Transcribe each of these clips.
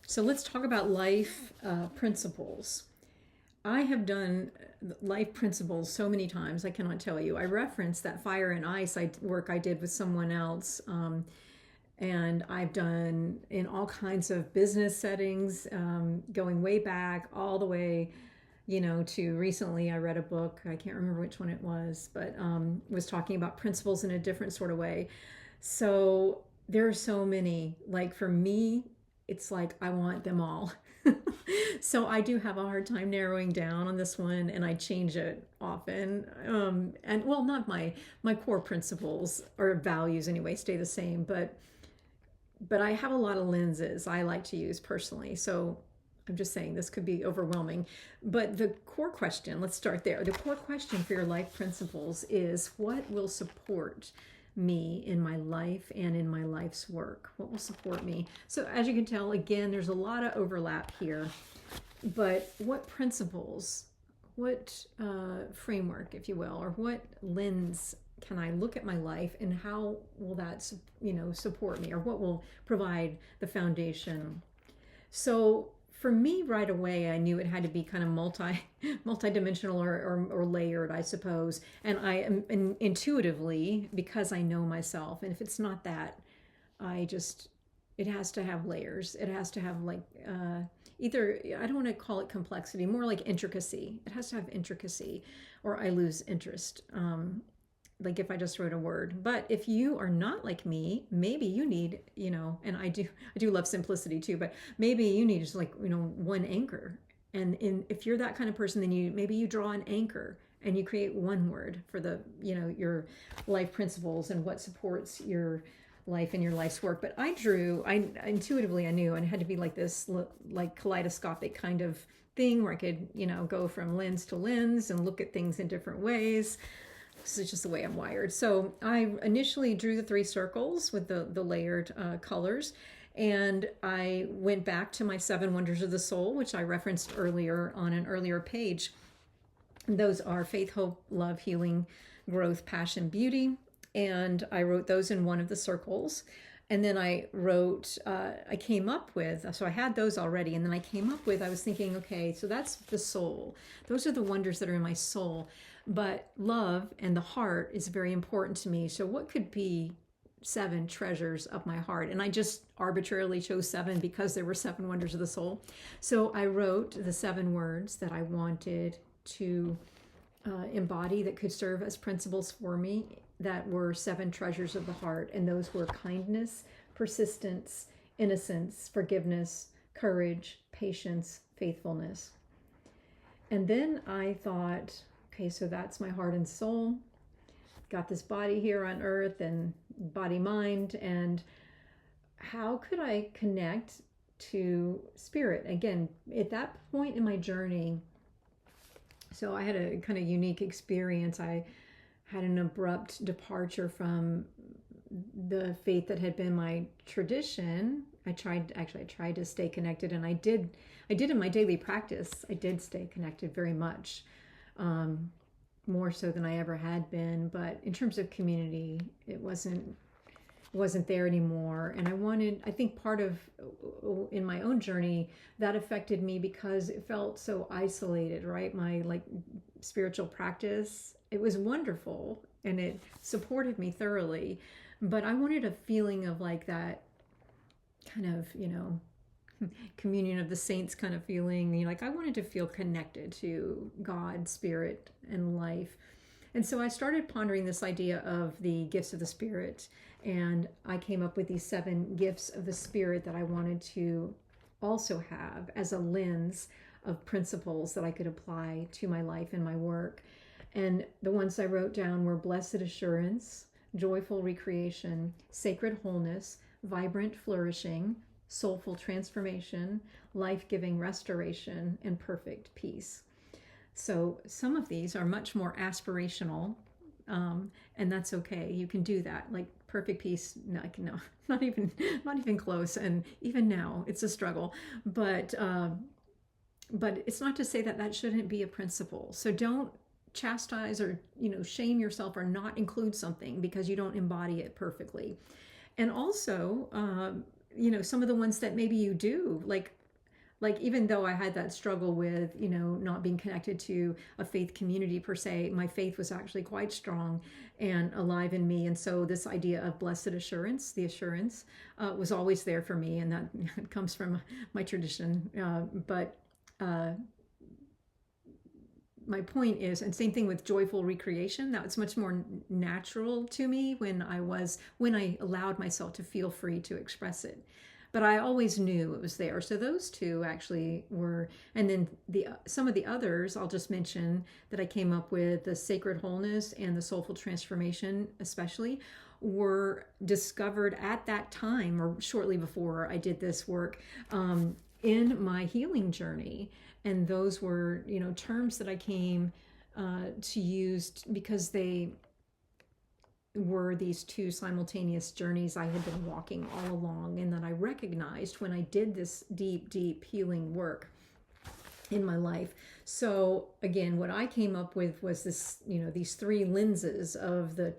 So let's talk about life principles. I have done life principles so many times, I cannot tell you. I referenced that fire and ice work I did with someone else. And I've done in all kinds of business settings, going way back, all the way, to recently I read a book. I can't remember which one it was, but was talking about principles in a different sort of way. So there are so many. Like for me, it's like I want them all. So I do have a hard time narrowing down on this one, and I change it often. And well, not my core principles or values anyway stay the same, but I have a lot of lenses I like to use personally. So I'm just saying this could be overwhelming. But the core question, let's start there. The core question for your life principles is what will support me in my life and in my life's work? What will support me? So as you can tell, again, there's a lot of overlap here. But what principles, what framework, if you will, or what lens can I look at my life, and how will that, support me, or what will provide the foundation? So for me, right away, I knew it had to be kind of multi-dimensional or layered, I suppose. And I am intuitively, because I know myself, and if it's not that, I just it has to have layers. It has to have like either, I don't want to call it complexity, more like intricacy. It has to have intricacy, or I lose interest. Like if I just wrote a word. But if you are not like me, maybe you need, and I do love simplicity too, but maybe you need just like, one anchor. And if you're that kind of person, then maybe you draw an anchor and you create one word for the, your life principles and what supports your life and your life's work. But I intuitively, I knew, and it had to be like this, like kaleidoscopic kind of thing where I could, go from lens to lens and look at things in different ways. This is just the way I'm wired. So I initially drew the 3 circles with the layered colors. And I went back to my 7 wonders of the soul, which I referenced earlier on an earlier page. Those are faith, hope, love, healing, growth, passion, beauty. And I wrote those in one of the circles. And then I came up with, so I had those already. And then I was thinking, okay, so that's the soul. Those are the wonders that are in my soul. But love and the heart is very important to me. So what could be 7 treasures of my heart? And I just arbitrarily chose 7 because there were 7 wonders of the soul. So I wrote the 7 words that I wanted to embody that could serve as principles for me, that were 7 treasures of the heart. And those were kindness, persistence, innocence, forgiveness, courage, patience, faithfulness. And then I thought, okay, so that's my heart and soul. Got this body here on earth and body mind. And how could I connect to spirit? Again, at that point in my journey, so I had a kind of unique experience. I had an abrupt departure from the faith that had been my tradition. I tried to stay connected, and I did in my daily practice. I did stay connected very much. More so than I ever had been, but in terms of community, it wasn't there anymore. And I think part of, in my own journey, that affected me because it felt so isolated, right? My spiritual practice, it was wonderful and it supported me thoroughly, but I wanted a feeling of like that kind of, communion of the saints kind of feeling. I wanted to feel connected to God, spirit, and life. And so I started pondering this idea of the gifts of the spirit, and I came up with these 7 gifts of the spirit that I wanted to also have as a lens of principles that I could apply to my life and my work. And the ones I wrote down were blessed assurance, joyful recreation, sacred wholeness, vibrant flourishing, soulful transformation, life-giving restoration, and perfect peace. So some of these are much more aspirational, and that's okay. You can do that. Like perfect peace, no, not even close. And even now, it's a struggle. But it's not to say that that shouldn't be a principle. So don't chastise or shame yourself or not include something because you don't embody it perfectly. And also, some of the ones that maybe you do, like even though I had that struggle with not being connected to a faith community per se, my faith was actually quite strong and alive in me. And so this idea of blessed assurance, the assurance, was always there for me, and that comes from my tradition. But my point is, and same thing with joyful recreation, that was much more natural to me when I allowed myself to feel free to express it. But I always knew it was there. So those two actually were, and then some of the others I'll just mention that I came up with, the sacred wholeness and the soulful transformation especially, were discovered at that time or shortly before I did this work, in my healing journey. And those were, terms that I came to use because they were these two simultaneous journeys I had been walking all along, and that I recognized when I did this deep, deep healing work in my life. So again, what I came up with was this, these three lenses of the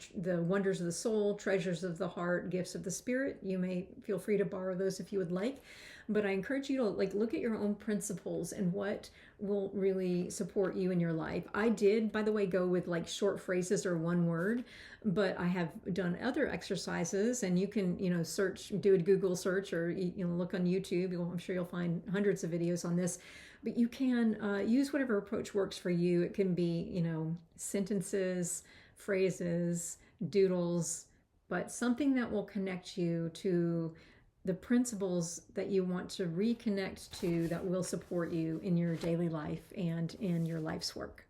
wonders of the soul, treasures of the heart, gifts of the spirit. You may feel free to borrow those if you would like. But I encourage you to look at your own principles and what will really support you in your life. I did, by the way, go with short phrases or one word, but I have done other exercises, and you can, search, do a Google search, or look on YouTube. I'm sure you'll find hundreds of videos on this. But you can use whatever approach works for you. It can be, sentences, phrases, doodles, but something that will connect you to the principles that you want to reconnect to, that will support you in your daily life and in your life's work.